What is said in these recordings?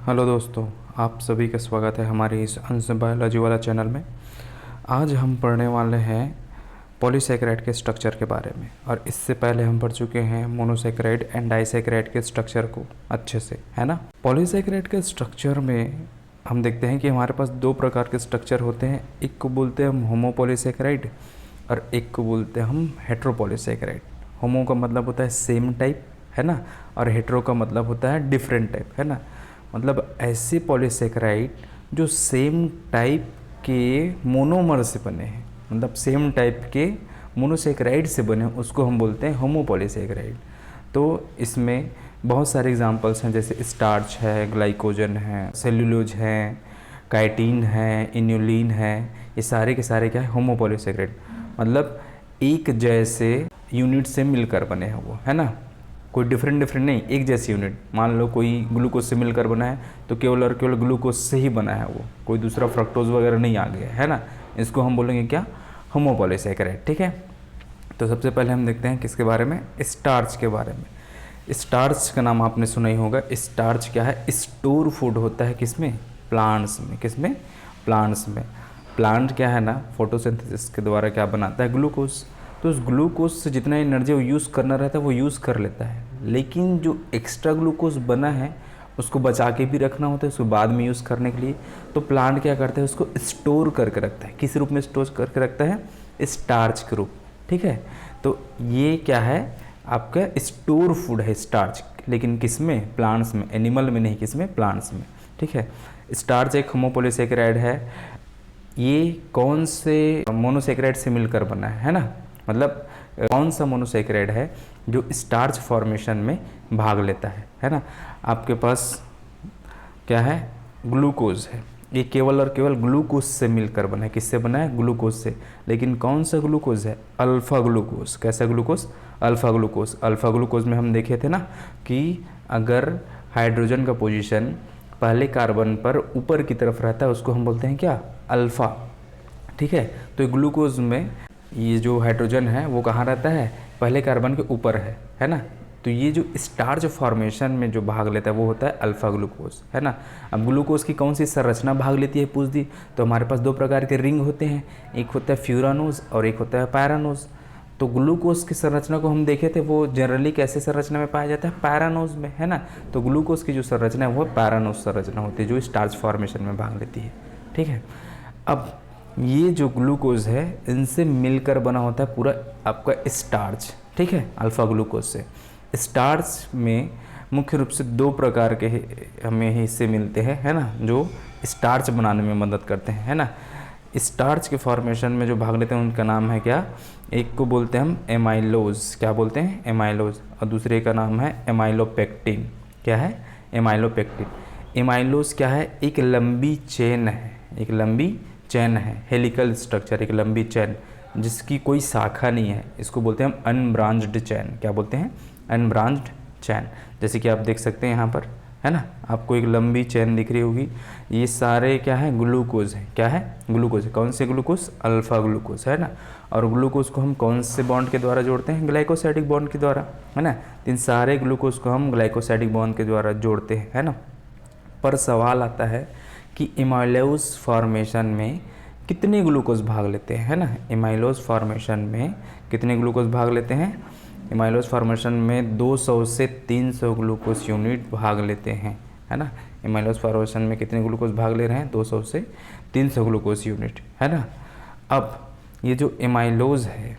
Hello दोस्तों, आप सभी का स्वागत है हमारे इस अंश बायोलॉजी वाला चैनल में। आज हम पढ़ने वाले हैं पॉलीसेकेराइड के स्ट्रक्चर के बारे में। और इससे पहले हम पढ़ चुके हैं मोनोसेकेराइड एंड डाइसेकेराइड के स्ट्रक्चर को अच्छे से, है ना। पॉलीसेकेराइड के स्ट्रक्चर में हम देखते हैं कि हमारे पास दो प्रकार के स्ट्रक्चर होते हैं। एक को बोलते हैं हम होमोपॉलीसेकेराइड और एक को बोलते हैं हम हेट्रोपॉलीसेकेराइड। होमो का मतलब होता है सेम टाइप, है ना, और हेट्रो का मतलब होता है डिफरेंट टाइप, है ना। मतलब ऐसे पॉलीसेकेराइड जो सेम टाइप के मोनोमर से बने हैं, मतलब सेम टाइप के मोनोसेकेराइड से बने हैं, उसको हम बोलते हैं होमोपॉलीसेकेराइड। तो इसमें बहुत सारे एग्जांपल्स हैं, जैसे स्टार्च है, ग्लाइकोजन है, सेल्यूलोज है, काइटिन है, इन्यूलिन है। ये सारे के सारे क्या है, होमोपॉलीसेकेराइड। मतलब एक जैसे यूनिट से मिलकर बने हैं वो, है ना। कोई डिफरेंट नहीं, एक जैसी यूनिट। मान लो कोई ग्लूकोज से मिलकर बना है तो केवल और केवल ग्लूकोज से ही बना है वो, कोई दूसरा फ्रक्टोज वगैरह नहीं आ गया, है ना। इसको हम बोलेंगे क्या, होमोपॉलीसेकेराइड, ठीक है। तो सबसे पहले हम देखते हैं किसके बारे में, स्टार्च के बारे में। स्टार्च का नाम आपने सुना ही होगा। स्टार्च क्या है, स्टोर फूड होता है किसमें, प्लांट्स में। किसमें, प्लांट्स में। प्लांट क्या है ना, फोटोसिंथेसिस के द्वारा क्या बनाता है, ग्लूकोज। तो उस ग्लूकोज से जितना एनर्जी वो यूज़ करना रहता है वो यूज़ कर लेता है, लेकिन जो एक्स्ट्रा ग्लूकोज बना है उसको बचा के भी रखना होता है, उसको बाद में यूज़ करने के लिए। तो प्लांट क्या करता है, उसको स्टोर करके रखता है। किस रूप में स्टोर करके रखता है, स्टार्च के रूप, ठीक है। तो ये क्या है, आपका स्टोर फूड है स्टार्च, लेकिन किस में, प्लांट्स में, एनिमल में नहीं, किस में, प्लांट्स में, ठीक है। स्टार्च एक होमोपॉलीसेकेराइड है। ये कौन से मोनोसेकेराइड से मिलकर बना है ना। मतलब कौन सा मोनोसेकेराइड है जो स्टार्च फॉर्मेशन में भाग लेता है ना। आपके पास क्या है, ग्लूकोज है। ये केवल और केवल ग्लूकोज से मिलकर बना है। किससे बना है, ग्लूकोज से। लेकिन कौन सा ग्लूकोज है, अल्फा ग्लूकोज। कैसा glucose, alpha glucose. Alpha glucose में हम देखे थे ना कि अगर हाइड्रोजन का पोजीशन पहले कार्बन पर ऊपर की तरफ रहता है उसको हम बोलते हैं क्या, अल्फा, ठीक है। तो ग्लूकोज में ये जो हाइड्रोजन है वो कहाँ रहता है, पहले कार्बन के ऊपर है ना। तो ये जो स्टार्च फॉर्मेशन में जो भाग लेता है वो होता है अल्फा ग्लूकोज, है ना। अब ग्लूकोज की कौन सी संरचना भाग लेती है पूछ दी, तो हमारे पास दो प्रकार के रिंग होते हैं, एक होता है फ्यूरानोज और एक होता है पैरानोज। तो ग्लूकोज की संरचना को हम देखे थे, वो जनरली कैसे संरचना में पाया जाता है, पैरानोज में, है ना। तो ग्लूकोज की जो संरचना है वो पैरानोज संरचना होती है जो स्टार्च फॉर्मेशन में भाग लेती है, ठीक है। अब ये जो ग्लूकोज है इनसे मिलकर बना होता है पूरा आपका स्टार्च, ठीक है, अल्फा ग्लूकोज से। स्टार्च में मुख्य रूप से दो प्रकार के हमें हिस्से मिलते हैं, है ना, जो स्टार्च बनाने में मदद करते हैं, है ना। स्टार्च के फॉर्मेशन में जो भाग लेते हैं उनका नाम है क्या, एक को बोलते हैं हम एमाइलोज। क्या बोलते हैं, एमाइलोज। और दूसरे का नाम है एमाइलोपेक्टिन। क्या है, एमाइलोपेक्टिन। एमाइलोज क्या है, एक लंबी चेन है, एक लंबी चैन है, हेलिकल स्ट्रक्चर, एक लंबी चैन जिसकी कोई शाखा नहीं है, इसको बोलते हैं हम अनब्रांच्ड चैन। क्या बोलते हैं, अनब्रांच्ड चैन। जैसे कि आप देख सकते हैं यहाँ पर, है ना, आपको एक लंबी चैन दिख रही होगी। ये सारे क्या है, ग्लूकोज है। क्या है, ग्लूकोज है। कौन से ग्लूकोज, अल्फा ग्लूकोज, है ना। और ग्लूकोज को हम कौन से बॉन्ड के द्वारा जोड़ते हैं, ग्लाइकोसाइडिक बॉन्ड के द्वारा, है ना। इन सारे ग्लूकोज को हम ग्लाइकोसाइडिक बॉन्ड के द्वारा जोड़ते हैं, है ना। पर सवाल आता है कि एमाइलोज फॉर्मेशन में कितने ग्लूकोज भाग लेते हैं, है ना। एमाइलोज फॉर्मेशन में कितने ग्लूकोज भाग लेते हैं, एमाइलोज फॉर्मेशन में 200 से 300 ग्लूकोज यूनिट भाग लेते हैं, है ना। एमाइलोज फॉर्मेशन में कितने ग्लूकोज भाग ले रहे हैं, 200 से 300 ग्लूकोज यूनिट, है ना। अब ये जो एमाइलोज है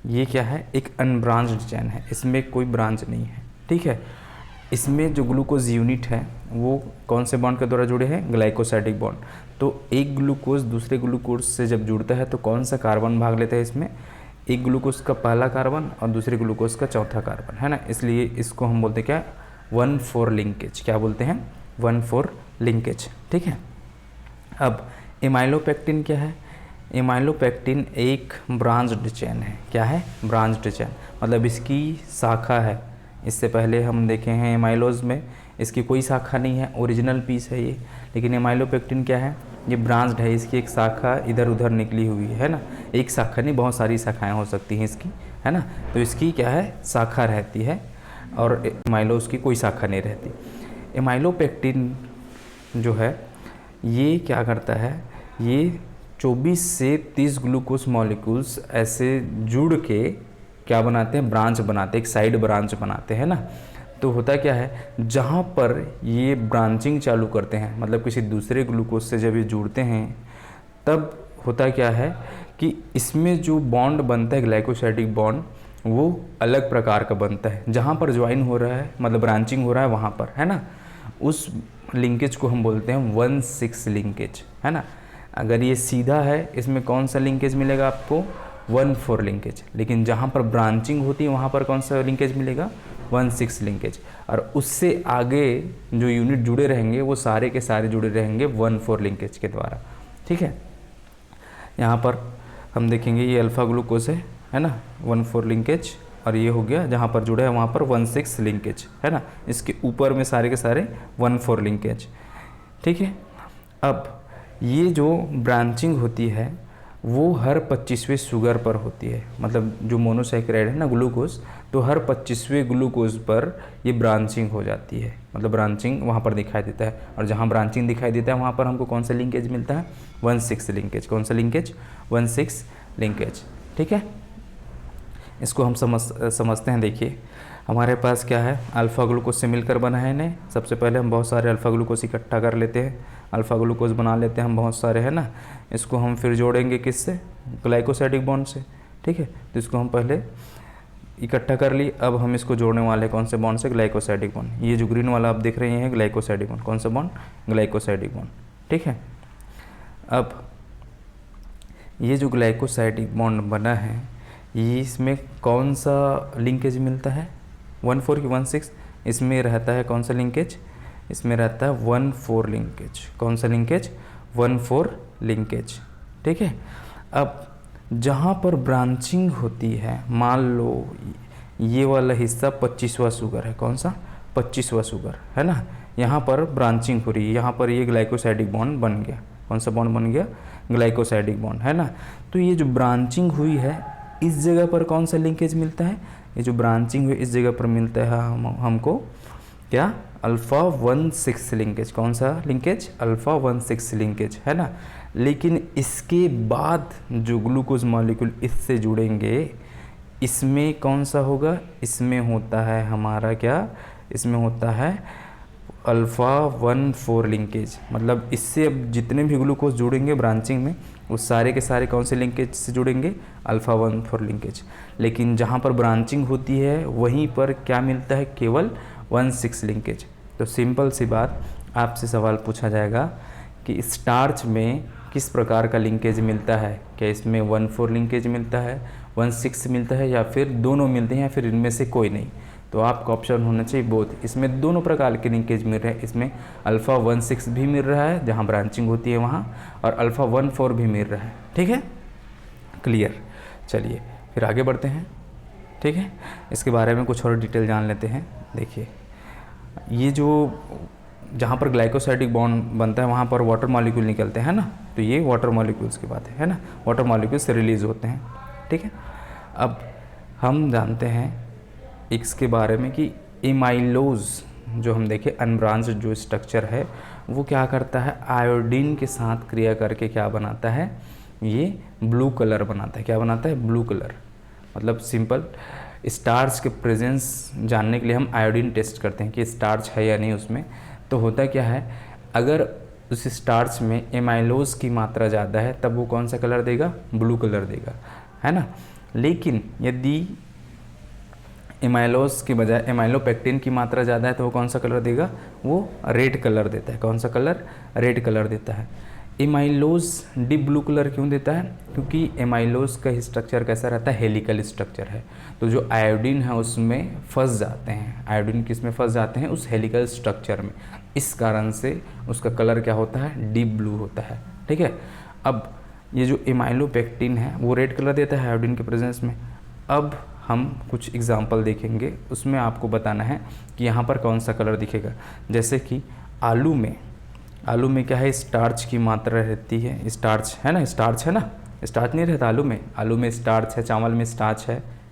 ये क्या है, एक अनब्रांच्ड चैन है, इसमें कोई ब्रांच नहीं है, ठीक है। इसमें जो ग्लूकोज यूनिट है वो कौन से बॉन्ड के द्वारा जुड़े हैं, ग्लाइकोसाइडिक बॉन्ड। तो एक ग्लूकोज दूसरे ग्लूकोज से जब जुड़ता है तो कौन सा कार्बन भाग लेता है इसमें, एक ग्लूकोज का पहला कार्बन और दूसरे ग्लूकोज का चौथा कार्बन, है ना। इसलिए इसको हम बोलते हैं क्या, 1,4 लिंकेज। क्या बोलते हैं, 1,4 लिंकेज, ठीक है। अब एमाइलोपेक्टिन क्या है, एमाइलोपेक्टिन एक ब्रांच्ड चैन है। क्या है, ब्रांच्ड चैन, मतलब इसकी शाखा है। इससे पहले हम देखे हैं एमाइलोज में इसकी कोई शाखा नहीं है, ओरिजिनल पीस है ये। लेकिन एमाइलोपेक्टिन क्या है, ये ब्रांच्ड है, इसकी एक शाखा इधर उधर निकली हुई है ना। एक शाखा नहीं, बहुत सारी शाखाएं हो सकती हैं इसकी, है ना। तो इसकी क्या है, शाखा रहती है और एमाइलोज की कोई शाखा नहीं रहती। एमाइलोपेक्टिन जो है ये क्या करता है, ये 24 से 30 ग्लूकोज मॉलिक्यूल्स ऐसे जुड़ के क्या बनाते हैं, ब्रांच बनाते हैं, एक साइड ब्रांच बनाते हैं ना। तो होता क्या है, जहाँ पर ये ब्रांचिंग चालू करते हैं, मतलब किसी दूसरे ग्लूकोज से जब ये जुड़ते हैं, तब होता क्या है कि इसमें जो बॉन्ड बनता है ग्लाइकोसाइडिक बॉन्ड, वो अलग प्रकार का बनता है। जहाँ पर ज्वाइन हो रहा है, मतलब ब्रांचिंग हो रहा है वहाँ पर, है ना, उस लिंकेज को हम बोलते हैं 1,6 लिंकेज, है ना। अगर ये सीधा है, इसमें कौन सा लिंकेज मिलेगा आपको, 1,4 लिंकेज। लेकिन जहाँ पर ब्रांचिंग होती है वहाँ पर कौन सा लिंकेज मिलेगा, 1,6 लिंकेज। और उससे आगे जो यूनिट जुड़े रहेंगे वो सारे के सारे जुड़े रहेंगे 1,4 लिंकेज के द्वारा। ठीक है, यहाँ पर हम देखेंगे ये अल्फ़ा ग्लूकोज है ना, 1,4 लिंकेज, और ये हो गया जहाँ पर जुड़ा है वहाँ पर 1,6 लिंकेज, है ना। इसके ऊपर में सारे के सारे 1,4 लिंकेज। ठीक है, अब ये जो ब्रांचिंग होती है वो हर 25वें शुगर पर होती है, मतलब जो मोनोसैकेराइड है ना ग्लूकोज, तो हर 25वें ग्लूकोज पर ये ब्रांचिंग हो जाती है, मतलब ब्रांचिंग वहाँ पर दिखाई देता है। और जहाँ ब्रांचिंग दिखाई देता है वहाँ पर हमको कौन सा लिंकेज मिलता है, 1,6 लिंकेज। कौन सा लिंकेज, 1,6 लिंकेज। ठीक है, इसको हम समझते हैं। देखिए हमारे पास क्या है, अल्फ़ा ग्लूकोज से मिलकर बना है इन्हें। सबसे पहले हम बहुत सारे अल्फ़ा ग्लूकोज इकट्ठा कर लेते हैं, अल्फ़ा ग्लूकोज बना लेते हैं हम बहुत सारे, है ना। इसको हम फिर जोड़ेंगे किससे, ग्लाइकोसाइडिक बॉन्ड से। ठीक है, तो इसको हम पहले इकट्ठा कर ली, अब हम इसको जोड़ने वाले कौन से बॉन्ड से, ग्लाइकोसाइडिक बॉन्ड। ये जो ग्रीन वाला आप देख रहे हैं ग्लाइकोसाइडिक बॉन्ड, कौन सा बॉन्ड, ग्लाइकोसाइडिक बॉन्ड। ठीक है, अब ये जो ग्लाइकोसाइडिक बॉन्ड बना है, ये इसमें कौन सा लिंकेज मिलता है, 1,4 की 1,6, इसमें रहता है कौन सा लिंकेज, इसमें रहता है 1,4 लिंकेज। कौन सा लिंकेज, 1,4 लिंकेज। ठीक है, अब जहाँ पर ब्रांचिंग होती है, मान लो ये वाला हिस्सा 25वां शुगर है, कौन सा, 25वां शुगर, है ना। यहाँ पर ब्रांचिंग हो रही है, यहाँ पर ये ग्लाइकोसाइडिक बॉन्ड बन गया। कौन सा बॉन्ड बन गया, ग्लाइकोसाइडिक बॉन्ड, है ना। तो ये जो ब्रांचिंग हुई है इस जगह पर कौन सा लिंकेज मिलता है, ये जो ब्रांचिंग हुई इस जगह पर मिलता है हमको क्या, अल्फ़ा 1,6 लिंकेज। कौन सा लिंकेज, अल्फ़ा 1,6 लिंकेज, है ना। लेकिन इसके बाद जो ग्लूकोज मॉलिक्यूल इससे जुड़ेंगे, इसमें कौन सा होगा, इसमें होता है हमारा क्या, इसमें होता है अल्फ़ा 1,4 लिंकेज। मतलब इससे अब जितने भी ग्लूकोज जुड़ेंगे ब्रांचिंग में, वो सारे के सारे कौन से लिंकेज से जुड़ेंगे, अल्फ़ा 1,4 लिंकेज। लेकिन जहाँ पर ब्रांचिंग होती है वहीं पर क्या मिलता है, केवल 1,6 लिंकेज। तो सिंपल सी बात, आपसे सवाल पूछा जाएगा कि स्टार्च में किस प्रकार का लिंकेज मिलता है, क्या इसमें 1,4 लिंकेज मिलता है, 1,6 मिलता है, या फिर दोनों मिलते हैं, या फिर इनमें से कोई नहीं। तो आपका ऑप्शन होना चाहिए बोथ। इसमें दोनों प्रकार के लिंकेज मिल रहे हैं, इसमें अल्फ़ा 1,6 भी मिल रहा है जहाँ ब्रांचिंग होती है वहाँ, और अल्फ़ा 1,4 भी मिल रहा है। ठीक है, क्लियर। चलिए फिर आगे बढ़ते हैं। ठीक है, इसके बारे में कुछ और डिटेल जान लेते हैं। देखिए ये जो जहाँ पर ग्लाइकोसाइडिक बॉन्ड बनता है वहाँ पर वाटर मॉलिक्यूल निकलते हैं ना, तो ये वाटर मॉलिक्यूल्स की बात है ना, वाटर मॉलिक्यूल्स से रिलीज़ होते हैं। ठीक है, अब हम जानते हैं इसके बारे में कि एमाइलोज जो हम देखें अनब्रांच्ड जो स्ट्रक्चर है वो क्या करता है, आयोडीन के साथ क्रिया करके क्या बनाता है, ये ब्लू कलर बनाता है। क्या बनाता है, ब्लू कलर। मतलब सिंपल, स्टार्च के प्रेजेंस जानने के लिए हम आयोडीन टेस्ट करते हैं कि स्टार्च है या नहीं उसमें। तो होता क्या है, अगर उस स्टार्च में एमाइलोज की मात्रा ज़्यादा है तब वो कौन सा कलर देगा, ब्लू कलर देगा, है ना। लेकिन यदि एमाइलोज की बजाय एमाइलोपेक्टिन की मात्रा ज़्यादा है तो वो कौन सा कलर देगा, वो रेड कलर देता है। कौन सा कलर, रेड कलर देता है। एमाइलोज डीप ब्लू कलर क्यों देता है, क्योंकि एमाइलोज का स्ट्रक्चर कैसा रहता है, हेलिकल स्ट्रक्चर है। तो जो आयोडीन है उसमें फंस जाते हैं, आयोडीन किस में फंस जाते हैं, उस हेलिकल स्ट्रक्चर में। इस कारण से उसका कलर क्या होता है, डीप ब्लू होता है। ठीक है, अब ये जो एमाइलोपेक्टिन है वो रेड कलर देता है आयोडीन के प्रेजेंस में। अब हम कुछ एग्जाम्पल देखेंगे, उसमें आपको बताना है कि यहाँ पर कौन सा कलर दिखेगा। जैसे कि आलू में क्या है, स्टार्च की मात्रा रहती है, स्टार्च है ना, स्टार्च है ना, स्टार्च नहीं रहता आलू में स्टार्च है, चावल में स्टार्च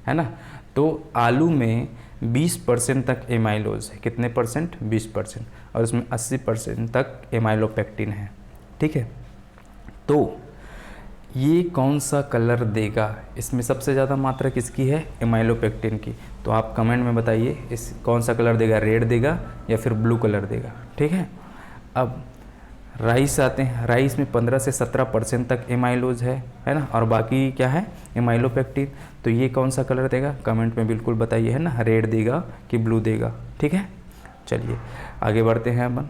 है ना। तो आलू में 20% तक एमाइलोज है। कितने परसेंट, 20%। और इसमें 80% तक एमाइलोपेक्टिन है। ठीक है, तो ये कौन सा कलर देगा, इसमें सबसे ज़्यादा मात्रा किसकी है, एमाइलोपेक्टिन की। तो आप कमेंट में बताइए इस कौन सा कलर देगा, रेड देगा या फिर ब्लू कलर देगा। ठीक है, अब राइस आते हैं। राइस में 15 से 17% तक एमाइलोज है ना, और बाकी क्या है, एमाइलोपेक्टिन। तो ये कौन सा कलर देगा, कमेंट में बिल्कुल बताइए, है ना, रेड देगा कि ब्लू देगा। ठीक है, चलिए आगे बढ़ते हैं अपन।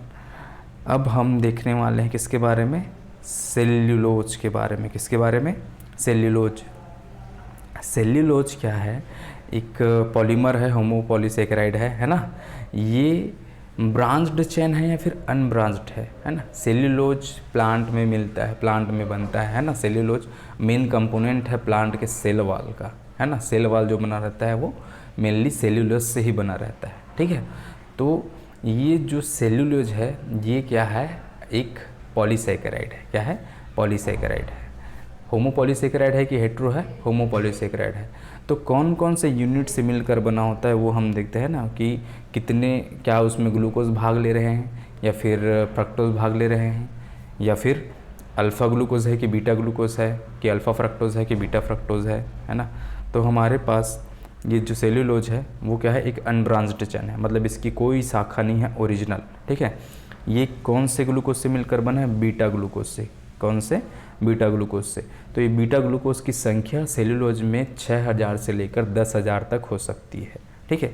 अब हम देखने वाले हैं किसके बारे में, सेल्यूलोज के बारे में। किसके बारे में, सेल्यूलोज। सेल्यूलोज क्या है, एक पॉलीमर है, होमोपॉलीसेकेराइड है ना। ये ब्रांच्ड चेन है या फिर अनब्रांच्ड है ना। सेल्यूलोज प्लांट में मिलता है, प्लांट में बनता है ना। सेल्यूलोज मेन कंपोनेंट है प्लांट के सेल वाल का, है ना। सेल वाल जो बना रहता है वो मेनली सेल्यूलोज से ही बना रहता है। ठीक है, तो ये जो सेल्यूलोज है ये क्या है, एक पॉलीसेकेराइड है। क्या है, पॉलीसेकेराइड है। होमोपॉलीसेकेराइड है कि हेट्रो है, होमोपॉलीसेकेराइड है। तो कौन कौन से यूनिट से मिलकर बना होता है वो हम देखते हैं ना, कि कितने, क्या उसमें ग्लूकोज भाग ले रहे हैं या फिर फ्रक्टोज भाग ले रहे हैं, या फिर अल्फ़ा ग्लूकोज है कि बीटा ग्लूकोज है, कि अल्फ़ा फ्रक्टोज है कि बीटा फ्रक्टोज है ना। तो हमारे पास ये जो सेल्यूलोज है वो क्या है, एक अनब्रांच्ड चेन है, मतलब इसकी कोई शाखा नहीं है ओरिजिनल। ठीक है, ये कौन से ग्लूकोज से मिलकर बना है, बीटा ग्लूकोज से। कौन से, बीटा ग्लूकोज से। तो ये बीटा ग्लूकोज की संख्या सेल्यूलोज में 6000 से लेकर 10,000 तक हो सकती है। ठीक है,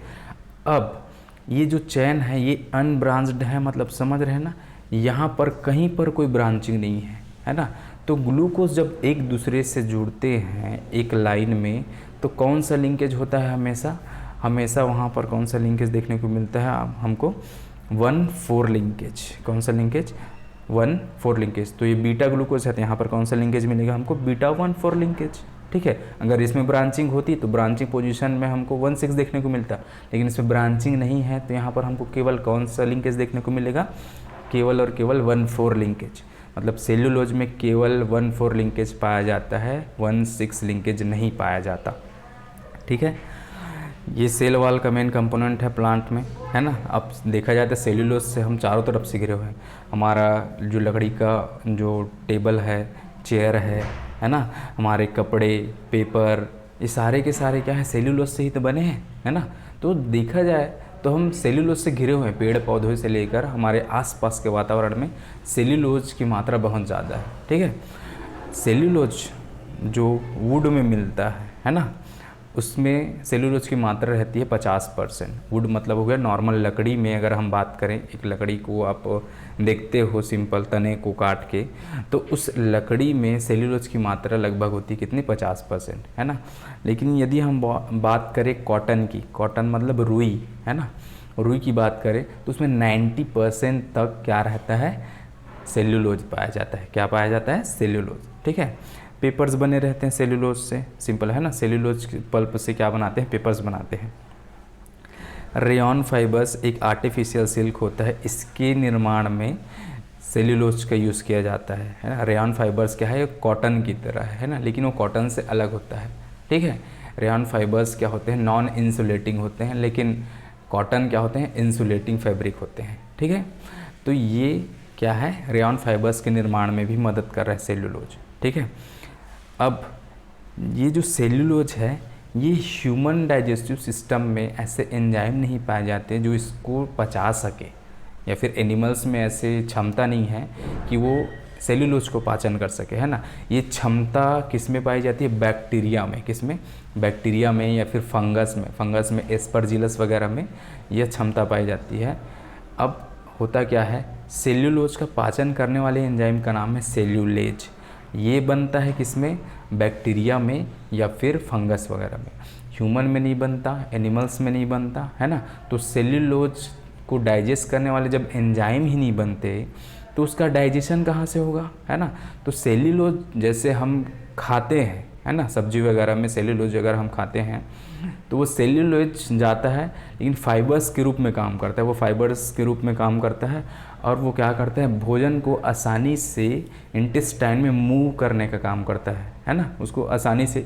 अब ये जो चेन है ये अनब्रांच्ड है, मतलब समझ रहे हैं ना, यहाँ पर कहीं पर कोई ब्रांचिंग नहीं है ना। तो ग्लूकोज जब एक दूसरे से जुड़ते हैं एक लाइन में, तो कौन सा लिंकेज होता है, हमेशा वहाँ पर कौन सा लिंकेज देखने को मिलता है हमको, 1,4 लिंकेज। कौन सा लिंकेज, 1,4 लिंकेज। तो ये बीटा ग्लूकोज है तो यहाँ पर कौन सा लिंकेज मिलेगा हमको, बीटा 1,4 लिंकेज। ठीक है, अगर इसमें ब्रांचिंग होती तो ब्रांचिंग पोजीशन में हमको 1,6 देखने को मिलता, लेकिन इसमें ब्रांचिंग नहीं है तो यहाँ पर हमको केवल कौन सा लिंकेज देखने को मिलेगा, केवल और केवल 1,4 लिंकेज। मतलब सेल्यूलोज में केवल 1,4 लिंकेज पाया जाता है, 1,6 लिंकेज नहीं पाया जाता। ठीक है, ये सेल वाल का मेन कंपोनेंट है प्लांट में, है ना। अब देखा जाए तो सेल्यूलोज से हम चारों तरफ से घिरे हुए हैं। हमारा जो लकड़ी का जो टेबल है, चेयर है ना, हमारे कपड़े, पेपर, ये सारे के सारे क्या है, सेल्यूलोज से ही तो बने हैं, है ना। तो देखा जाए तो हम सेल्यूलोज से घिरे हुए हैं, पेड़ पौधों से लेकर हमारे आसपास के वातावरण में सेल्यूलोज की मात्रा बहुत ज़्यादा है। ठीक है, सेल्यूलोज जो वुड में मिलता है ना, उसमें सेल्यूलोज की मात्रा रहती है 50%। वुड मतलब हो गया नॉर्मल लकड़ी में, अगर हम बात करें, एक लकड़ी को आप देखते हो सिंपल तने को काट के, तो उस लकड़ी में सेल्यूलोज की मात्रा लगभग होती है कितनी, 50%, है ना। लेकिन यदि हम बात करें कॉटन की, कॉटन मतलब रुई, है ना, रुई की बात करें तो उसमें 90% तक क्या रहता है, सेल्यूलोज पाया जाता है। क्या पाया जाता है, सेल्यूलोज। ठीक है, पेपर्स बने रहते हैं सेल्यूलोज से, सिंपल है ना। सेल्यूलोज पल्प से क्या बनाते हैं, पेपर्स बनाते हैं। रेयॉन फाइबर्स एक आर्टिफिशियल सिल्क होता है, इसके निर्माण में सेल्यूलोज का यूज़ किया जाता है ना। रेयॉन फाइबर्स क्या है, कॉटन की तरह है ना, लेकिन वो कॉटन से अलग होता है। ठीक है, रेयॉन फाइबर्स क्या होते हैं, नॉन इंसुलेटिंग होते हैं, लेकिन कॉटन क्या होते हैं, इंसुलेटिंग फैब्रिक होते हैं। ठीक है, तो ये क्या है, रेयॉन फाइबर्स के निर्माण में भी मदद कर रहा है सेल्यूलोज। ठीक है, अब ये जो सेल्यूलोज है ये ह्यूमन डाइजेस्टिव सिस्टम में ऐसे एंजाइम नहीं पाए जाते जो इसको पचा सके, या फिर एनिमल्स में ऐसे क्षमता नहीं है कि वो सेल्यूलोज को पाचन कर सके, है ना। ये क्षमता किस में पाई जाती है, बैक्टीरिया में। किस में, बैक्टीरिया में, या फिर फंगस में एस्परजिलस वगैरह में यह क्षमता पाई जाती है। अब होता क्या है, सेल्यूलोज का पाचन करने वाले एंजाइम का नाम है सेल्यूलेज। ये बनता है किसमें, बैक्टीरिया में या फिर फंगस वगैरह में। ह्यूमन में नहीं बनता, एनिमल्स में नहीं बनता, है ना। तो सेल्यूलोज को डाइजेस्ट करने वाले जब एंजाइम ही नहीं बनते तो उसका डाइजेशन कहाँ से होगा, है ना। तो सेल्यूलोज जैसे हम खाते हैं, है ना, सब्जी वगैरह में सेल्यूलोज अगर हम खाते हैं तो वो सेल्यूलोज जाता है, लेकिन फाइबर्स के रूप में काम करता है। वो फाइबर्स के रूप में काम करता है और वो क्या करता है, भोजन को आसानी से इंटेस्टाइन में मूव करने का काम करता है ना। उसको आसानी से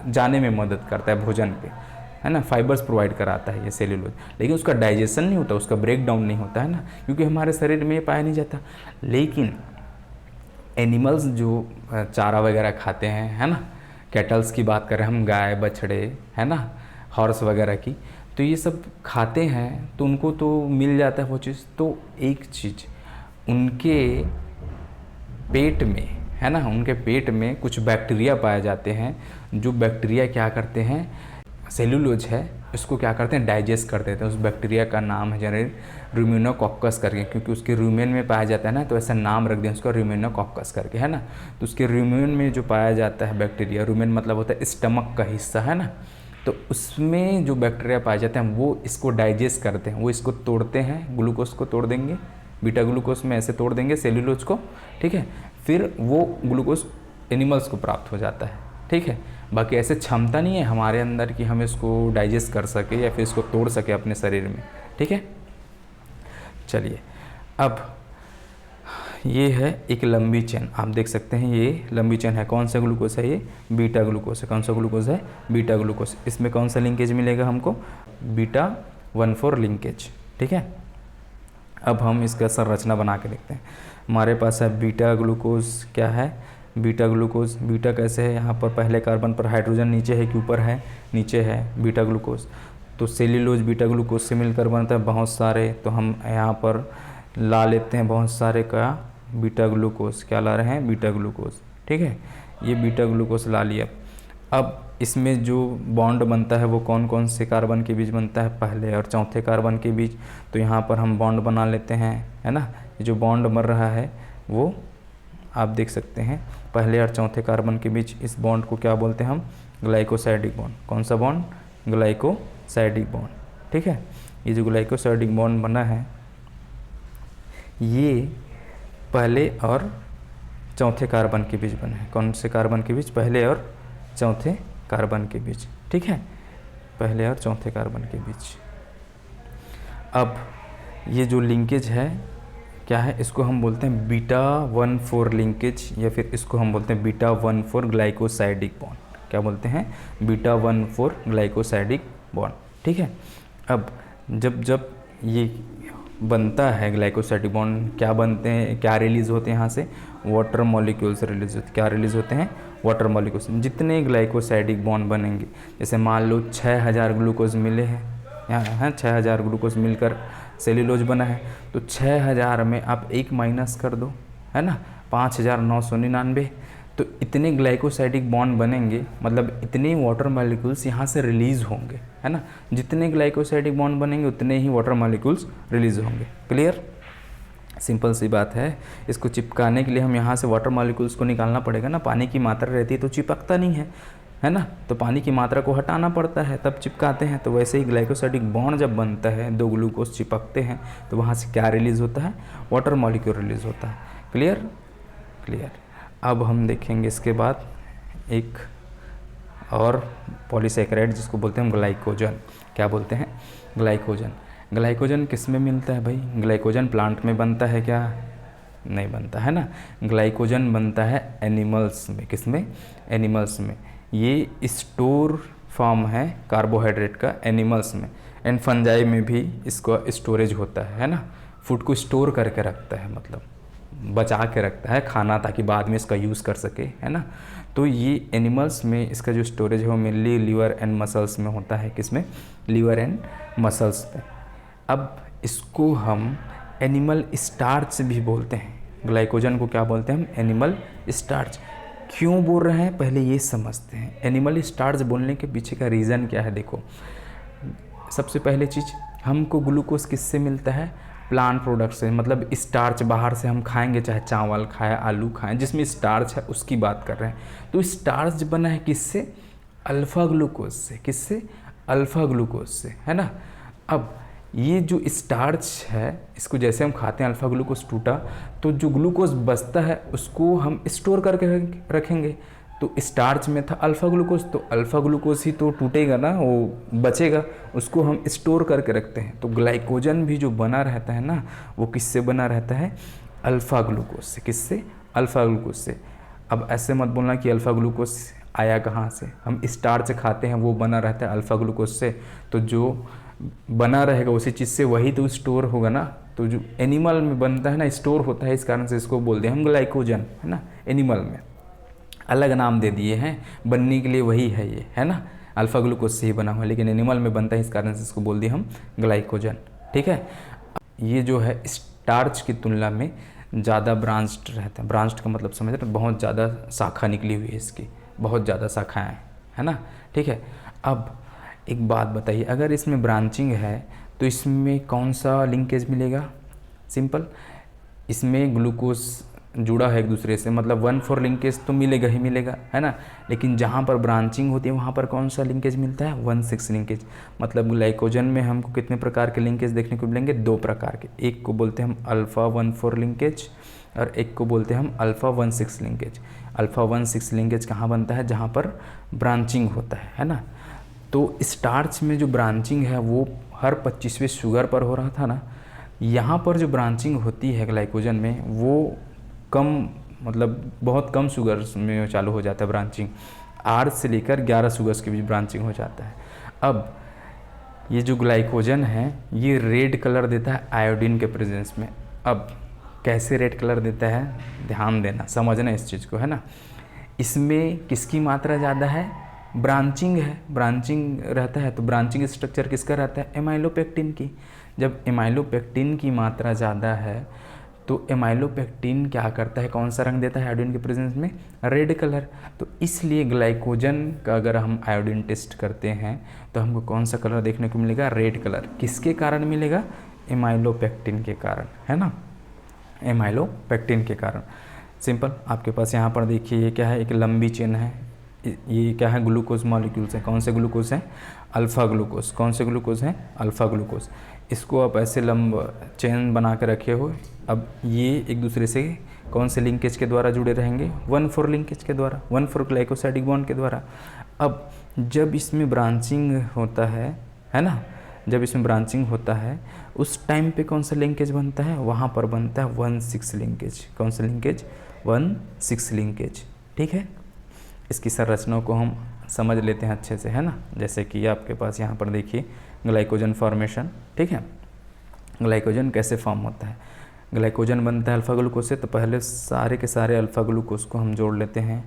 जाने में मदद करता है भोजन पे, है ना, फाइबर्स प्रोवाइड कराता है ये सेल्यूलोज, लेकिन उसका डाइजेशन नहीं होता, उसका ब्रेक डाउन नहीं होता है ना, क्योंकि हमारे शरीर में ये पाया नहीं जाता। लेकिन एनिमल्स जो चारा वगैरह खाते हैं, है ना, कैटल्स की बात करें हम, गाय बछड़े, है ना, हॉर्स वगैरह की, तो ये सब खाते हैं तो उनको तो मिल जाता है वो चीज़। तो एक चीज़ उनके पेट में, है ना, उनके पेट में कुछ बैक्टीरिया पाए जाते हैं, जो बैक्टीरिया क्या करते हैं, सेल्यूलोज है इसको क्या करते हैं, डाइजेस्ट कर देते हैं। उस बैक्टीरिया का नाम है जनरली रूमेनोकॉकस करके, क्योंकि उसके रूमेन में पाया जाता है ना, तो ऐसा नाम रख दिया उसका रूमेनोकॉकस करके, है ना। तो उसके रूमेन में जो पाया जाता है बैक्टीरिया, रूमेन मतलब होता है स्टमक का हिस्सा, है ना, तो उसमें जो बैक्टीरिया पाए जाते हैं वो इसको डाइजेस्ट करते हैं, वो इसको तोड़ते हैं, ग्लूकोज को तोड़ देंगे, बीटा ग्लूकोज में ऐसे तोड़ देंगे सेल्यूलोज को, ठीक है, फिर वो ग्लूकोज एनिमल्स को प्राप्त हो जाता है, ठीक है। बाकी ऐसे क्षमता नहीं है हमारे अंदर कि हम इसको डाइजेस्ट कर सके या फिर इसको तोड़ सके अपने शरीर में, ठीक है। चलिए, अब ये है एक लंबी चेन, आप देख सकते हैं ये लंबी चेन है। कौन सा ग्लूकोज है ये, बीटा ग्लूकोज है। कौन सा ग्लूकोज है, बीटा ग्लूकोज। इसमें कौन सा लिंकेज मिलेगा हमको, बीटा 1,4 लिंकेज, ठीक है। अब हम इसका संरचना बना के देखते हैं। हमारे पास है बीटा ग्लूकोज, क्या है, बीटा ग्लूकोज। बीटा कैसे है, यहाँ पर पहले कार्बन पर हाइड्रोजन नीचे है कि ऊपर है, नीचे है बीटा ग्लूकोज। तो सेल्यूलोज बीटा ग्लूकोज से मिलकर बनता है बहुत सारे, तो हम यहाँ पर ला लेते हैं बहुत सारे का बीटा ग्लूकोज। क्या ला रहे हैं, बीटा ग्लूकोज, ठीक है। ये बीटा ग्लूकोज ला लिया। अब इसमें जो बॉन्ड बनता है वो कौन कौन से कार्बन के बीच बनता है, पहले और चौथे कार्बन के बीच। तो यहाँ पर हम बॉन्ड बना लेते हैं, है ना। ये जो बॉन्ड बन रहा है वो आप देख सकते हैं पहले और चौथे कार्बन के बीच, इस बॉन्ड को क्या बोलते हैं हम, ग्लाइकोसाइडिक बॉन्ड। कौन सा बॉन्ड, ग्लाइकोसाइडिक बॉन्ड, ठीक है। ये जो ग्लाइकोसाइडिक बॉन्ड बना है ये पहले और चौथे कार्बन के बीच बना है। कौन से कार्बन के बीच, पहले और चौथे कार्बन के बीच, ठीक है, पहले और चौथे कार्बन के बीच। अब ये जो लिंकेज है क्या है, इसको हम बोलते हैं बीटा 1,4 लिंकेज, या फिर इसको हम बोलते हैं बीटा 1,4 ग्लाइकोसाइडिक बॉन्ड। क्या बोलते हैं, बीटा 1,4 ग्लाइकोसाइडिक बॉन्ड, ठीक है। अब जब जब ये बनता है ग्लाइकोसाइडिक बॉन्ड, क्या बनते हैं, क्या रिलीज़ होते हैं यहाँ से, वाटर मॉलिक्यूल्स रिलीज होते हैं। क्या रिलीज़ होते हैं, वाटर मॉलिक्यूल्स। जितने ग्लाइकोसाइडिक बॉन्ड बनेंगे, जैसे मान लो 6000 ग्लूकोज मिले हैं, यहाँ है 6000 ग्लूकोज मिलकर सेल्यूलोज बना है, तो 6000 में आप एक माइनस कर दो, है ना, 5999। तो इतने ग्लाइकोसाइडिक बॉन्ड बनेंगे, मतलब इतने वाटर मॉलिक्यूल्स यहाँ से रिलीज़ होंगे, है ना। जितने ग्लाइकोसाइडिक बॉन्ड बनेंगे उतने ही वाटर मॉलिक्यूल्स रिलीज़ होंगे। क्लियर, सिंपल सी बात है। इसको चिपकाने के लिए हम यहाँ से वाटर मॉलिक्यूल्स को निकालना पड़ेगा ना, पानी की मात्रा रहती है तो चिपकता नहीं है ना, तो पानी की मात्रा को हटाना पड़ता है तब चिपकाते हैं। तो वैसे ही ग्लाइकोसाइडिक बॉन्ड जब बनता है, दो ग्लूकोज चिपकते हैं, तो वहाँ से क्या रिलीज़ होता है, वाटर मॉलिक्यूल रिलीज़ होता है। Clear, clear. अब हम देखेंगे इसके बाद एक और पॉलीसैकेराइड जिसको बोलते हैं ग्लाइकोजन। क्या बोलते हैं, ग्लाइकोजन। ग्लाइकोजन किस में मिलता है भाई, ग्लाइकोजन प्लांट में बनता है क्या, नहीं बनता, है ना। ग्लाइकोजन बनता है एनिमल्स में। किस में, एनिमल्स में। ये स्टोर फॉर्म है कार्बोहाइड्रेट का एनिमल्स में, एंड फंजाई में भी इसका स्टोरेज होता है ना। फूड को स्टोर करके रखता है, मतलब बचा के रखता है खाना, ताकि बाद में इसका यूज़ कर सके, है ना। तो ये एनिमल्स में इसका जो स्टोरेज है वो मेनली लीवर एंड मसल्स में होता है। किसमें, लीवर एंड मसल्स में। अब इसको हम एनिमल स्टार्च भी बोलते हैं। ग्लाइकोजन को क्या बोलते हैं हम, एनिमल स्टार्च। क्यों बोल रहे हैं पहले ये समझते हैं। एनिमल स्टार्च बोलने के पीछे का रीज़न क्या है, देखो। सबसे पहले चीज़, हमको ग्लूकोज किससे मिलता है, प्लांट प्रोडक्ट से, मतलब स्टार्च बाहर से हम खाएंगे, चाहे चावल खाएं, आलू खाएं, जिसमें स्टार्च है उसकी बात कर रहे हैं। तो स्टार्च बना है किससे, अल्फ़ा ग्लूकोज से। किससे, अल्फ़ा ग्लूकोज से, है ना। अब ये जो स्टार्च है, इसको जैसे हम खाते हैं, अल्फ़ा ग्लूकोज टूटा, तो जो ग्लूकोज बचता है उसको हम स्टोर करके रखेंगे। तो स्टार्च में था अल्फ़ा ग्लूकोज, तो अल्फ़ा ग्लूकोज ही तो टूटेगा ना, वो बचेगा, उसको हम स्टोर करके रखते हैं। तो ग्लाइकोजन भी जो बना रहता है ना, वो किससे बना रहता है, अल्फ़ा ग्लूकोज से। किससे, अल्फ़ा ग्लूकोज से। अब ऐसे मत बोलना कि अल्फ़ा ग्लूकोज आया कहाँ से, हम स्टार्च खाते हैं वो बना रहता है अल्फ़ा ग्लूकोज से, तो जो बना रहेगा उसी चीज़ से वही तो स्टोर होगा ना। तो जो एनिमल में बनता है ना, स्टोर होता है, इस कारण से इसको बोलते हैं हम ग्लाइकोजन, है ना। एनिमल में अलग नाम दे दिए हैं, बनने के लिए वही है ये, है ना, अल्फ़ा ग्लूकोज से ही बना हुआ, लेकिन एनिमल में बनता है इस कारण से इसको बोल दिए हम ग्लाइकोजन। ठीक है, ये जो है स्टार्च की तुलना में ज़्यादा ब्रांच्ड रहता है। ब्रांच्ड का मतलब समझ रहे हैं, बहुत ज़्यादा शाखा निकली हुई है इसकी, बहुत ज़्यादा शाखाएँ, है ना। ठीक है, अब एक बात बताइए, अगर इसमें ब्रांचिंग है तो इसमें कौन सा लिंकेज मिलेगा? सिंपल, इसमें ग्लूकोज जुड़ा है एक दूसरे से, मतलब 1,4 लिंकेज तो मिलेगा ही मिलेगा, है ना। लेकिन जहाँ पर ब्रांचिंग होती है वहाँ पर कौन सा लिंकेज मिलता है? 1,6 लिंकेज। मतलब ग्लाइकोजन में हमको कितने प्रकार के लिंकेज देखने को मिलेंगे? 2 प्रकार के। एक को बोलते हैं हम अल्फ़ा 1,4 लिंकेज और एक को बोलते हैं हम अल्फ़ा 1,6 लिंकेज। अल्फ़ा 1,6 लिंकेज कहाँ बनता है? जहाँ पर ब्रांचिंग होता है ना। तो स्टार्च में जो ब्रांचिंग है वो हर 25वें शुगर पर हो रहा था ना, यहाँ पर जो ब्रांचिंग होती है ग्लाइकोजन में वो कम, मतलब बहुत कम शुगर्स में चालू हो जाता है ब्रांचिंग, 8 से लेकर 11 शुगर्स के बीच ब्रांचिंग हो जाता है। अब ये जो ग्लाइकोजन है ये रेड कलर देता है आयोडीन के प्रेजेंस में। अब कैसे रेड कलर देता है, ध्यान देना, समझना इस चीज़ को, है ना। इसमें किसकी मात्रा ज़्यादा है? ब्रांचिंग है, ब्रांचिंग रहता है, तो ब्रांचिंग स्ट्रक्चर किसका रहता है? एमाइलोपेक्टिन की। जब एमाइलोपेक्टिन की मात्रा ज़्यादा है तो एमाइलोपेक्टिन क्या करता है, कौन सा रंग देता है आयोडीन के प्रेजेंस में? Red colour. तो इसलिए ग्लाइकोजन का अगर हम आयोडीन टेस्ट करते हैं तो हमको कौन सा कलर देखने को मिलेगा? Red colour. किसके कारण मिलेगा? एमाइलोपेक्टिन के कारण, है ना, एमाइलोपेक्टिन के कारण। सिंपल, आपके पास यहाँ पर देखिए ये क्या है, एक लंबी चेन है, ये क्या है? ग्लूकोज मॉलिक्यूल्स हैं। कौन से ग्लूकोज हैं? Alpha glucose. कौन से ग्लूकोज हैं? Alpha glucose. इसको आप ऐसे लंब चेन बना के रखे हो। अब ये एक दूसरे से कौन से लिंकेज के द्वारा जुड़े रहेंगे? 1,4 लिंकेज के द्वारा, 1,4 ग्लाइकोसाइडिक बॉन्ड के द्वारा। अब जब इसमें ब्रांचिंग होता है ना, जब इसमें ब्रांचिंग होता है उस टाइम पे कौन सा लिंकेज बनता है? वहाँ पर बनता है 1,6 लिंकेज। कौन सा लिंकेज? 1,6 लिंकेज। ठीक है, इसकी संरचना को हम समझ लेते हैं अच्छे से, है ना। जैसे कि आपके पास यहाँ पर देखिए ग्लाइकोजन फॉर्मेशन। ठीक है, ग्लाइकोजन कैसे फॉर्म होता है? ग्लाइकोजन बनता है अल्फ़ा ग्लूकोज से, तो पहले सारे के सारे अल्फ़ा ग्लूकोज को हम जोड़ लेते हैं।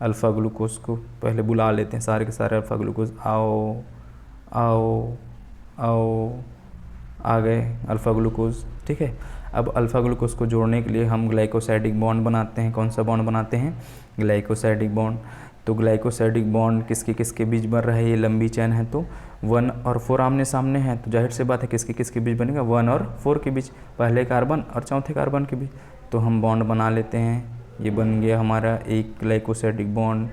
अल्फ़ा ग्लूकोज को पहले बुला लेते हैं, सारे के सारे अल्फ़ा ग्लूकोज, आओ आओ आओ, आ गए अल्फ़ा ग्लूकोज। ठीक है, अब अल्फ़ा ग्लूकोज को जोड़ने के लिए हम ग्लाइकोसाइडिक बॉन्ड बनाते हैं। कौन सा बॉन्ड बनाते हैं? Glycosidic bond. तो ग्लाइकोसाइडिक बॉन्ड किसके किसके बीच बन रहा है? ये लंबी चेन है तो 1 और 4 आमने सामने हैं, तो जाहिर सी बात है किसके किसके बीच बनेगा? 1 और 4 के बीच, पहले कार्बन और चौथे कार्बन के बीच। तो हम बॉन्ड बना लेते हैं। ये बन गया हमारा एक ग्लाइकोसाइडिक बॉन्ड,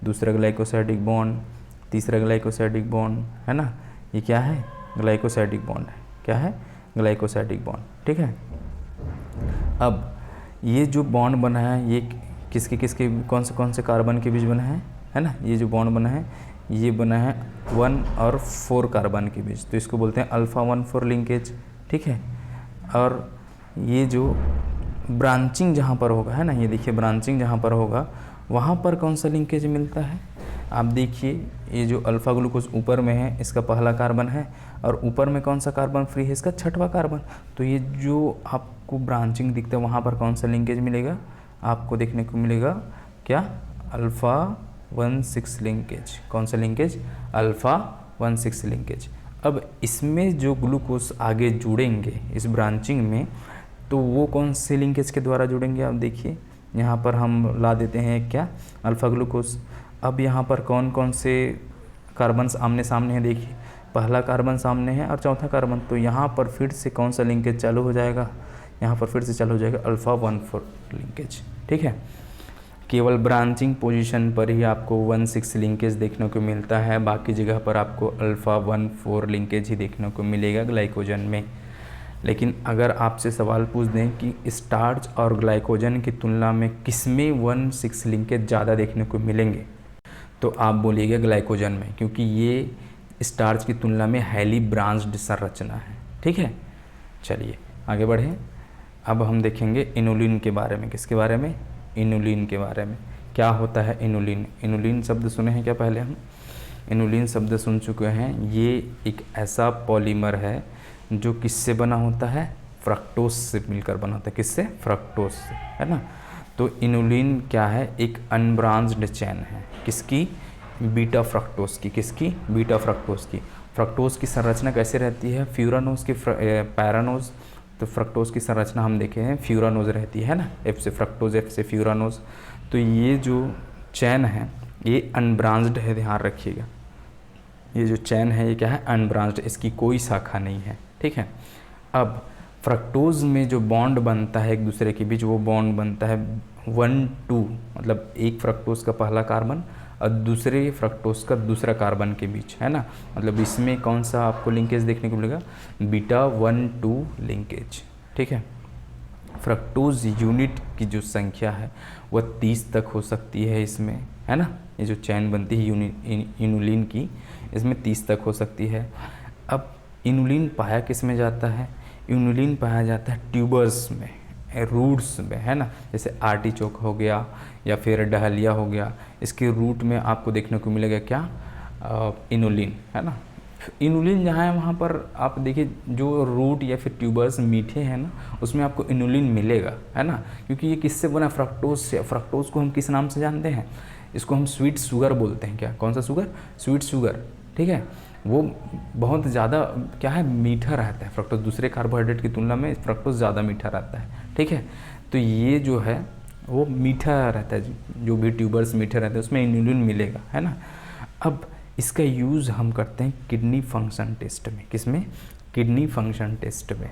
दूसरा ग्लाइकोसाइडिक बॉन्ड, तीसरा ग्लाइकोसाइडिक बॉन्ड, है ना। ये क्या है? ग्लाइकोसाइडिक बॉन्ड है। क्या है? Glycosidic bond. ठीक है, अब ये जो बॉन्ड बना है ये किसके किसके कौन से कार्बन के बीच बना है ना। ये जो बॉन्ड बना है ये बना है 1 और 4 कार्बन के बीच, तो इसको बोलते हैं अल्फ़ा 1,4 लिंकेज। ठीक है, और ये जो ब्रांचिंग जहाँ पर होगा, है ना, ये देखिए ब्रांचिंग जहाँ पर होगा वहाँ पर कौन सा लिंकेज मिलता है? आप देखिए ये जो अल्फ़ा ग्लूकोज ऊपर में है इसका पहला कार्बन है और ऊपर में कौन सा कार्बन फ्री है? इसका छठवां कार्बन। तो ये जो आपको ब्रांचिंग दिखता है वहाँ पर कौन सा लिंकेज मिलेगा? आपको देखने को मिलेगा क्या? Alpha 1,6 linkage. कौन सा लिंकेज? Alpha 1,6 linkage. अब इसमें जो ग्लूकोज आगे जुड़ेंगे इस ब्रांचिंग में, तो वो कौन से लिंकेज के द्वारा जुड़ेंगे? आप देखिए यहाँ पर हम ला देते हैं क्या? Alpha glucose. अब यहाँ पर कौन कौन से कार्बन आमने सामने हैं? देखिए पहला कार्बन सामने है और चौथा कार्बन, तो यहाँ पर फिर से कौन सा लिंकेज चालू हो जाएगा? यहाँ पर फिर से चालू हो जाएगा अल्फ़ा 1,4 लिंकेज। ठीक है, केवल ब्रांचिंग पोजीशन पर ही आपको 1,6 लिंकेज देखने को मिलता है, बाकी जगह पर आपको अल्फ़ा 1,4 लिंकेज ही देखने को मिलेगा ग्लाइकोजन में। लेकिन अगर आपसे सवाल पूछ दें कि स्टार्च और ग्लाइकोजन की तुलना में किसमें 1,6 लिंकेज ज़्यादा देखने को मिलेंगे, तो आप बोलिएगा ग्लाइकोजन में, क्योंकि ये स्टार्च की तुलना में हाईली ब्रांच्ड संरचना है। ठीक है, चलिए आगे बढ़ें। अब हम देखेंगे इनुलिन के बारे में। किसके बारे में? इनुलिन के बारे में। क्या होता है इनुलिन? इनुलिन शब्द सुने हैं क्या पहले हम? इनुलिन शब्द सुन चुके हैं। ये एक ऐसा पॉलीमर है जो किससे बना होता है? फ्रक्टोज से मिलकर बना होता है। किससे? फ्रक्टोज से, है ना। तो इनुलिन क्या है? एक अनब्रांच्ड चैन है। किसकी? बीटा फ्रक्टोज की। किसकी? बीटा फ्रक्टोज की। फ्रक्टोज की संरचना कैसे रहती है? फ्यूरानोज की पैरानोज। तो फ्रक्टोज की संरचना हम देखे हैं फ्यूरानोज रहती है ना, एफ से फ्रक्टोज, एफ से फ्यूरानोज। तो ये जो चैन है ये अनब्रांच्ड है, ध्यान रखिएगा। ये जो चैन है ये क्या है? अनब्रांच्ड, इसकी कोई शाखा नहीं है, ठीक है। अब फ्रक्टोज में जो बॉन्ड बनता है एक दूसरे के बीच, वो बॉन्ड बनता है 1,2, मतलब एक फ्रक्टोज का पहला कार्बन और दूसरे फ्रक्टोज का दूसरा कार्बन के बीच, है ना। मतलब इसमें कौन सा आपको लिंकेज देखने को मिलेगा? बीटा 1,2 लिंकेज, ठीक है। फ्रक्टोज यूनिट की जो संख्या है वह 30 तक हो सकती है इसमें, है ना। ये जो चैन बनती है इनुलिन की, इसमें 30 तक हो सकती है। अब इनुलिन पाया किस में जाता है? इनुलिन पाया जाता है ट्यूबर्स में, रूट्स में, है ना। जैसे आर्टिचोक हो गया या फिर डहलिया हो गया, इसके रूट में आपको देखने को मिलेगा क्या? इनुलिन, है ना। इनुलिन जहाँ है वहाँ पर आप देखिए जो रूट या फिर ट्यूबर्स मीठे हैं ना, उसमें आपको इनुलिन मिलेगा, है ना। क्योंकि ये किससे बना? फ्रक्टोज से। फ्रक्टोज को हम किस नाम से जानते हैं? इसको हम स्वीट शुगर बोलते हैं। क्या? कौन सा शुगर? स्वीट शुगर, ठीक है। वो बहुत ज़्यादा क्या है? मीठा रहता है फ्रक्टोज। दूसरे कार्बोहाइड्रेट की तुलना में फ्रक्टोज ज़्यादा मीठा रहता है, ठीक है। तो ये जो है वो मीठा रहता है, जो भी ट्यूबर्स मीठे रहते हैं उसमें इनुलिन मिलेगा, है ना। अब इसका यूज़ हम करते हैं किडनी फंक्शन टेस्ट में। किसमें? किडनी फंक्शन टेस्ट में।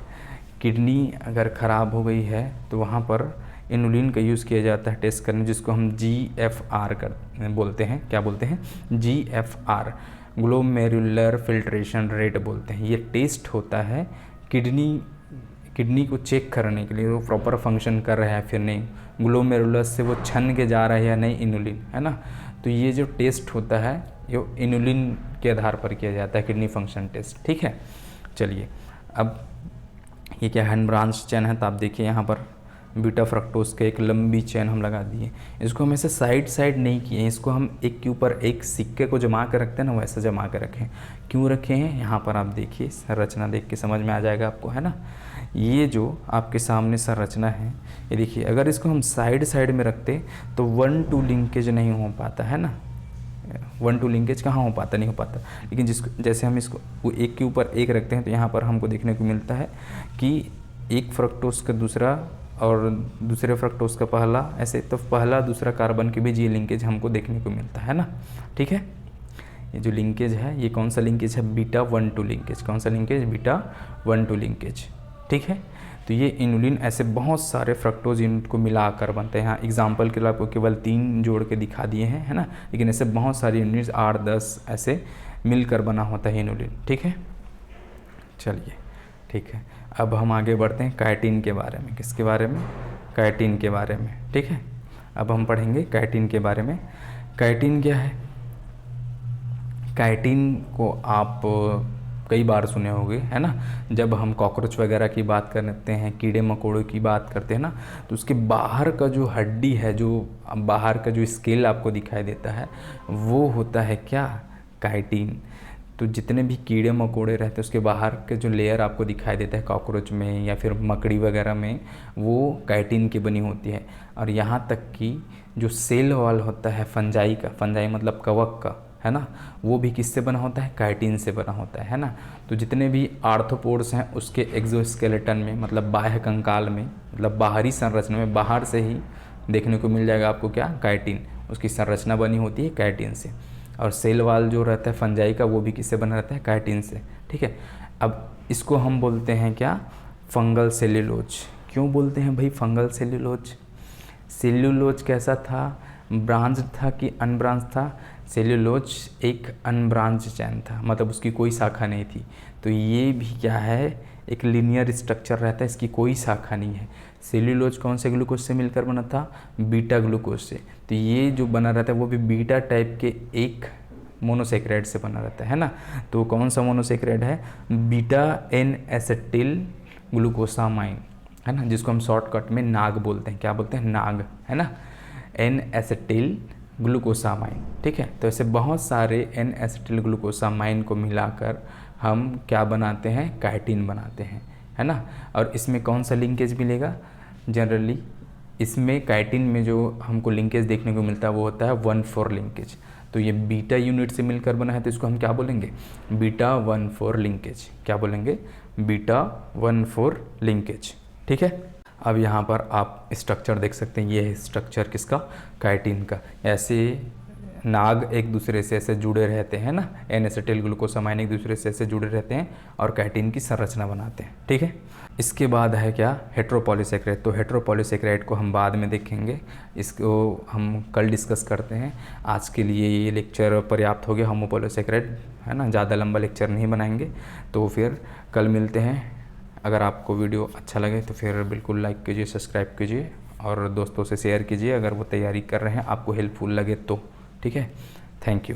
किडनी अगर ख़राब हो गई है तो वहाँ पर इनुलिन का यूज़ किया जाता है टेस्ट करने, जिसको हम GFR बोलते हैं। क्या बोलते हैं? GFR, ग्लोमेरुलर फिल्ट्रेशन रेट बोलते हैं। ये टेस्ट होता है किडनी को चेक करने के लिए, वो प्रॉपर फंक्शन कर रहा है फिर नहीं, ग्लोमेरुलस से वो छन के जा रहा है या नहीं इनुलिन, है ना। तो ये जो टेस्ट होता है ये इनुलिन के आधार पर किया जाता है, किडनी फंक्शन टेस्ट, ठीक है। चलिए, अब ये क्या है? अनब्रांच्ड चैन है, तो आप देखिए यहाँ पर बीटा फ्रक्टोज के एक लंबी चैन हम लगा दिए। इसको हम ऐसे साइड साइड नहीं किए, इसको हम एक के ऊपर एक सिक्के को जमा कर रखते हैं ना, वैसे जमा कर रखे हैं। क्यों रखे हैं? यहाँ पर आप देखिए, संरचना देख के समझ में आ जाएगा आपको, है ना। ये जो आपके सामने संरचना है ये देखिए, अगर इसको हम साइड साइड में रखते तो 1,2 लिंकेज नहीं हो पाता, है ना। 1,2 लिंकेज कहाँ हो पाता? नहीं हो पाता। लेकिन जिसको जैसे हम इसको एक के ऊपर एक रखते हैं तो यहाँ पर हमको देखने को मिलता है कि एक फ्रक्टोज का दूसरा और दूसरे फ्रक्टोज का पहला, ऐसे तो पहला दूसरा कार्बन के बीच ये लिंकेज हमको देखने को मिलता है ना, ठीक है। ये जो लिंकेज है ये कौन सा लिंकेज है? Beta 1,2 linkage. कौन सा लिंकेज? बीटा 1,2 लिंकेज, ठीक है। तो ये इनुलिन ऐसे बहुत सारे फ्रक्टोज यूनिट को मिलाकर बनते हैं। यहाँ एग्जाम्पल के लिए आपको केवल 3 जोड़ के दिखा दिए हैं, है ना। लेकिन ऐसे बहुत सारे यूनिट्स 8-10 ऐसे मिलकर बना होता है इनुलिन, ठीक है। चलिए, ठीक है। अब हम आगे बढ़ते हैं काइटिन के बारे में। किसके बारे में? काइटिन के बारे में, ठीक है। अब हम पढ़ेंगे काइटिन के बारे में। काइटिन क्या है? काइटिन को आप कई बार सुने होंगे, है ना। जब हम कॉकरोच वगैरह की बात करते हैं, कीड़े मकोड़ों की बात करते हैं ना, तो उसके बाहर का जो हड्डी है, जो बाहर का जो स्केल आपको दिखाई देता है, वो होता है क्या? काइटिन। तो जितने भी कीड़े मकोड़े रहते हैं उसके बाहर के जो लेयर आपको दिखाई देता है कॉकरोच में या फिर मकड़ी वगैरह में, वो काइटिन की बनी होती है। और यहाँ तक कि जो सेल वॉल होता है फंजाई का, फंजाई मतलब कवक का, है ना, वो भी किससे बना होता है? काइटिन से बना होता है ना। तो जितने भी आर्थ्रोपोड्स हैं उसके एक्सोस्केलेटन में, मतलब बाह्य कंकाल में, मतलब बाहरी संरचना में, बाहर से ही देखने को मिल जाएगा आपको क्या? काइटिन। उसकी संरचना बनी होती है काइटिन से। और सेल वाल जो रहता है फंजाई का, वो भी किससे बना रहता है? काइटिन से, ठीक है। अब इसको हम बोलते हैं क्या? Fungal cellulose. क्यों बोलते हैं भाई फंगल सेल्यूलोज? सेल्यूलोज कैसा था? ब्रांच था कि अनब्रांच था? सेल्यूलोज एक अनब्रांच चैन था, मतलब उसकी कोई शाखा नहीं थी। तो ये भी क्या है? एक लीनियर स्ट्रक्चर रहता है, इसकी कोई शाखा नहीं है। सेल्यूलोज कौन से ग्लूकोज से मिलकर बना था? बीटा ग्लूकोज से। तो ये जो बना रहता है वो भी बीटा टाइप के एक मोनोसेक्राइड से बना रहता है ना। तो कौन सा मोनोसेक्राइड है? बीटा एन एसिटिल ग्लूकोसामाइन, है ना, जिसको हम शॉर्टकट में नाग बोलते हैं। क्या बोलते हैं? नाग, है ना। एन एसिटिल ग्लूकोसामाइन, ठीक है। तो ऐसे बहुत सारे एन एसिटिल ग्लूकोसामाइन को मिलाकर हम क्या बनाते हैं, काइटिन बनाते हैं, है ना। और इसमें कौन सा लिंकेज मिलेगा, जनरली इसमें काइटिन में जो हमको लिंकेज देखने को मिलता है वो होता है 1,4 लिंकेज। तो ये बीटा यूनिट से मिलकर बना है, तो इसको हम क्या बोलेंगे, बीटा 1,4 लिंकेज। क्या बोलेंगे, बीटा 1,4 लिंकेज, ठीक है। अब यहाँ पर आप स्ट्रक्चर देख सकते हैं, ये है स्ट्रक्चर किसका, काइटिन का। ऐसे नाग एक दूसरे से ऐसे जुड़े रहते हैं ना, एन एसिटिल ग्लूकोसामाइन एक दूसरे से ऐसे जुड़े रहते हैं और काइटिन की संरचना बनाते हैं, ठीक है। इसके बाद है क्या, हेट्रोपॉलीसेकेराइड। तो हेट्रोपॉलीसेकेराइड को हम बाद में देखेंगे, इसको हम कल डिस्कस करते हैं। आज के लिए ये लेक्चर पर्याप्त हो गया, होमोपॉलीसेकेराइड, है ना, ज़्यादा लंबा लेक्चर नहीं बनाएंगे। तो फिर कल मिलते हैं। अगर आपको वीडियो अच्छा लगे तो फिर बिल्कुल लाइक कीजिए, सब्सक्राइब कीजिए और दोस्तों से शेयर कीजिए अगर वो तैयारी कर रहे हैं, आपको हेल्पफुल लगे तो, ठीक है। Thank you.